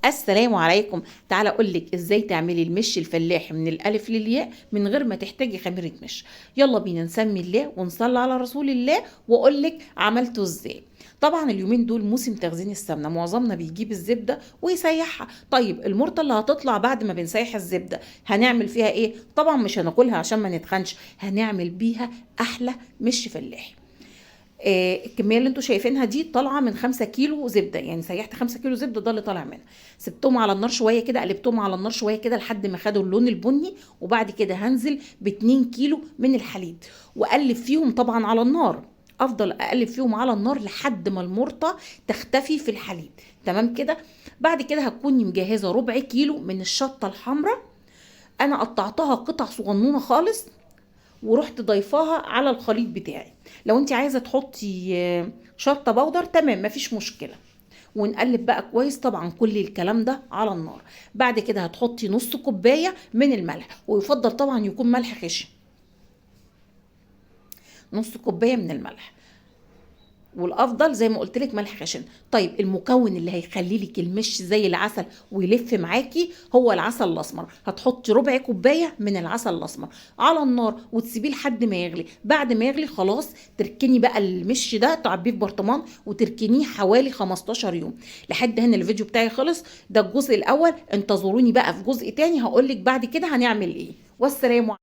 السلام عليكم. تعالى اقول لك ازاي تعملي المش الفلاحي من الالف للياء من غير ما تحتاجي خميره مش. يلا بينا نسمي الله ونصلي على رسول الله واقول لك عملته ازاي. طبعا اليومين دول موسم تخزين السمنه، معظمنا بيجيب الزبده ويسيحها. طيب المرطه اللي هتطلع بعد ما بنسيح الزبده هنعمل فيها ايه؟ طبعا مش هناكلها عشان ما نتخنش، هنعمل بيها احلى مش فلاحي. الكميه اللي انتوا شايفينها دي طالعه من 5 كيلو زبده، يعني سيحت 5 كيلو زبده ده اللي طالع منها. سبتهم على النار شويه كده، قلبتهم على النار شويه كده لحد ما خدوا اللون البني، وبعد كده هنزل ب 2 كيلو من الحليب واقلب فيهم طبعا على النار. افضل اقلب فيهم على النار لحد ما المرطه تختفي في الحليب. تمام كده. بعد كده هتكوني مجهزه ربع كيلو من الشطه الحمراء، انا قطعتها قطع صغنونه خالص ورحت ضيفاها على الخليط بتاعي. لو انت عايزه تحطي شطه بودر تمام مفيش مشكله. ونقلب بقى كويس، طبعا كل الكلام ده على النار. بعد كده هتحطي نص كوبايه من الملح، ويفضل طبعا يكون ملح خشن. نص كوبايه من الملح، والافضل زي ما قلت لك ملح خشن. طيب المكون اللي هيخلي لك المش زي العسل ويلف معاكي هو العسل الاسمر. هتحطي ربع كوبايه من العسل الاسمر على النار وتسيبيه لحد ما يغلي. بعد ما يغلي خلاص تركني بقى المش ده، تعبيه في برطمان وتركنيه حوالي 15 يوم. لحد هنا الفيديو بتاعي خلص، ده الجزء الاول. انتظروني بقى في جزء تاني هقول لك بعد كده هنعمل ايه. والسلام عليكم.